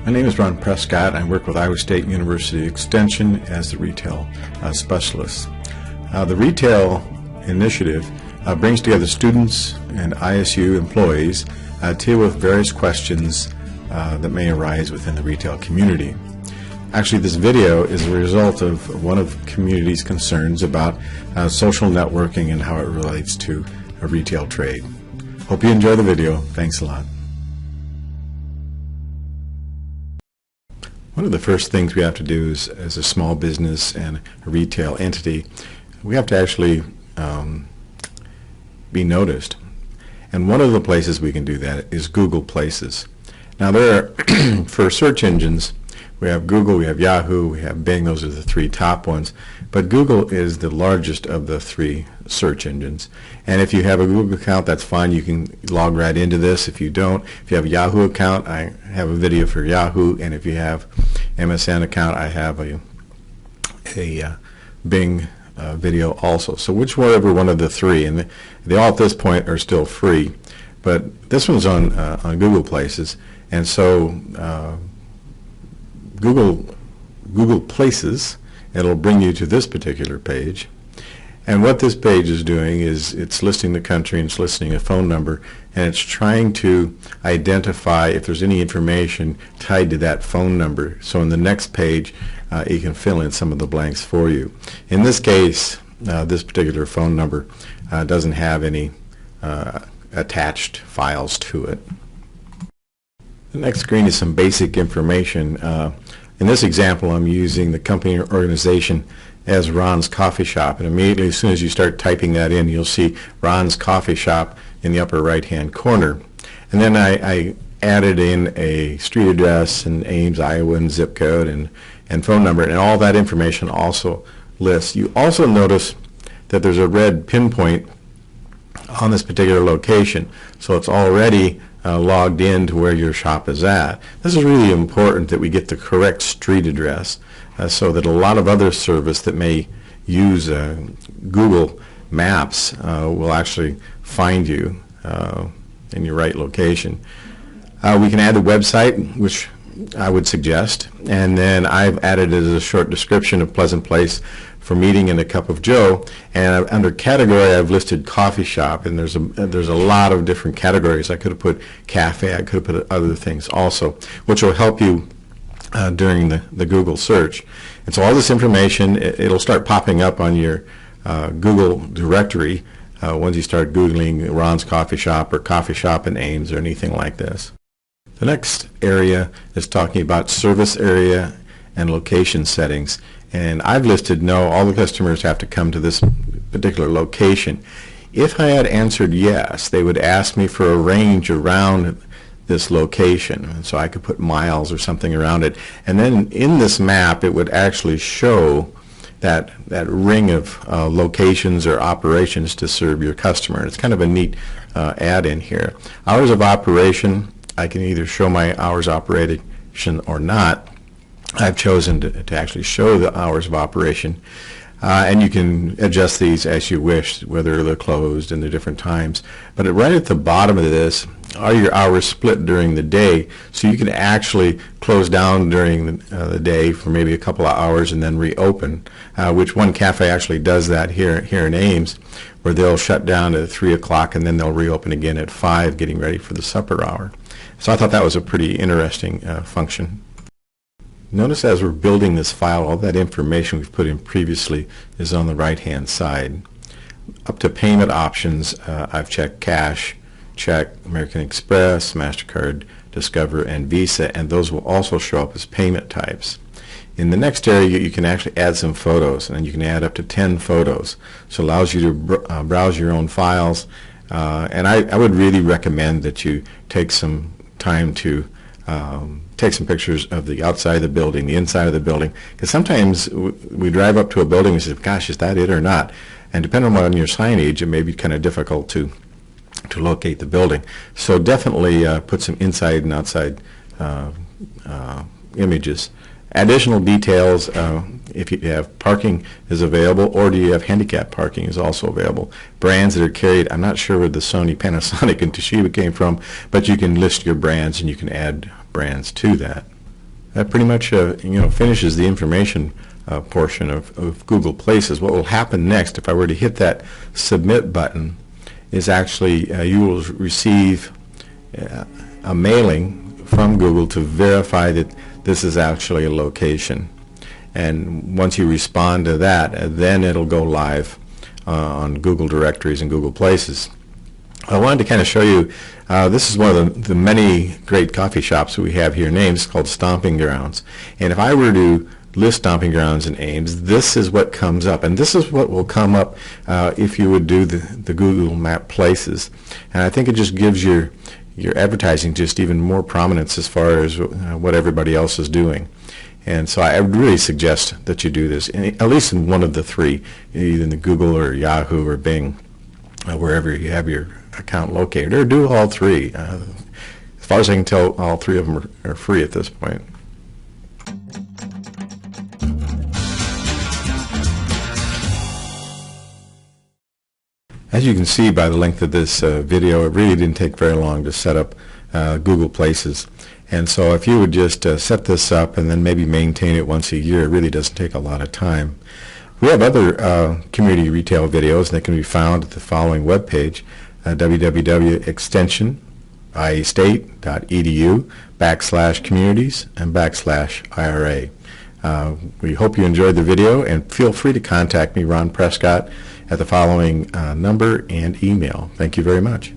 My name is Ron Prescott. I work with Iowa State University Extension as the retail specialist. The retail initiative brings together students and ISU employees to deal with various questions that may arise within the retail community. Actually, this video is a result of one of the community's concerns about social networking and how it relates to a retail trade. Hope you enjoy the video. Thanks a lot. One of the first things we have to do is, as a small business and a retail entity, we have to actually be noticed. And one of the places we can do that is Google Places. Now there are, for search engines, we have Google, we have Yahoo, we have Bing. Those are the three top ones. But Google is the largest of the three search engines. And if you have a Google account, that's fine. You can log right into this. If you don't, if you have a Yahoo account, I have a video for Yahoo. And if you have MSN account, I have a Bing video also. So whichever one of the three, and they all at this point are still free. But this one's on Google Places. And so Google Places, it'll bring you to this particular page. And what this page is doing is it's listing the country and it's listing a phone number, and it's trying to identify if there's any information tied to that phone number. So in the next page, you can fill in some of the blanks for you. In this case, this particular phone number doesn't have any attached files to it. The next screen is some basic information. In this example, I'm using the company or organization as Ron's Coffee Shop, and immediately as soon as you start typing that in, you'll see Ron's Coffee Shop in the upper right-hand corner. And then I added in a street address and Ames, Iowa, and zip code and phone number, and all that information also lists. You also notice that there's a red pinpoint on this particular location, so it's already logged in to where your shop is at. This is really important that we get the correct street address so that a lot of other service that may use Google Maps will actually find you in your right location. We can add the website, which I would suggest, and then I've added it as a short description of Pleasant Place for meeting and a cup of joe, and under category I've listed coffee shop, and there's a lot of different categories. I could have put cafe, I could have put other things also, which will help you during the Google search. And so all this information, it'll start popping up on your Google directory once you start Googling Ron's Coffee Shop or Coffee Shop in Ames or anything like this. The next area is talking about service area and location settings. And I've listed no, all the customers have to come to this particular location. If I had answered yes, they would ask me for a range around this location. And so I could put miles or something around it. And then in this map, it would actually show that ring of locations or operations to serve your customer. It's kind of a neat add-in here. Hours of operation, I can either show my hours operation or not. I've chosen to actually show the hours of operation, and you can adjust these as you wish, whether they're closed and the different times. But right at the bottom of this are your hours split during the day, so you can actually close down during the day for maybe a couple of hours and then reopen, which one cafe actually does that here in Ames, where they'll shut down at 3 o'clock and then they'll reopen again at 5, getting ready for the supper hour. So I thought that was a pretty interesting function. Notice as we're building this file, all that information we've put in previously is on the right-hand side. Up to payment options, I've checked cash, check, American Express, MasterCard, Discover, and Visa, and those will also show up as payment types. In the next area, you can actually add some photos, and you can add up to 10 photos. So it allows you to browse your own files, and I would really recommend that you take some time to take some pictures of the outside of the building, the inside of the building, because sometimes we drive up to a building and say, gosh, is that it or not? And depending on your signage, it may be kind of difficult to locate the building. So definitely put some inside and outside images. Additional details, if you have parking is available, or do you have handicap parking is also available. Brands that are carried, I'm not sure where the Sony, Panasonic, and Toshiba came from, but you can list your brands and you can add brands to that. that pretty much finishes the information portion of Google Places. What will happen next, if I were to hit that submit button, is actually you will receive a mailing from Google to verify that this is actually a location. And once you respond to that, then it'll go live on Google Directories and Google Places. I wanted to kind of show you, this is one of the many great coffee shops that we have here in Ames. It's called Stomping Grounds. And if I were to list Stomping Grounds in Ames, this is what comes up. And this is what will come up if you would do the Google Map Places. And I think it just gives your advertising just even more prominence as far as what everybody else is doing. And so I would really suggest that you do this, at least in one of the three, either in the Google or Yahoo or Bing, wherever you have your account located, or do all three. As far as I can tell, all three of them are free at this point. As you can see by the length of this video, it really didn't take very long to set up Google Places. And so if you would just set this up and then maybe maintain it once a year, it really doesn't take a lot of time. We have other community retail videos that can be found at the following webpage, www.extension.iestate.edu/communities and /IRA. We hope you enjoyed the video, and feel free to contact me, Ron Prescott, at the following number and email. Thank you very much.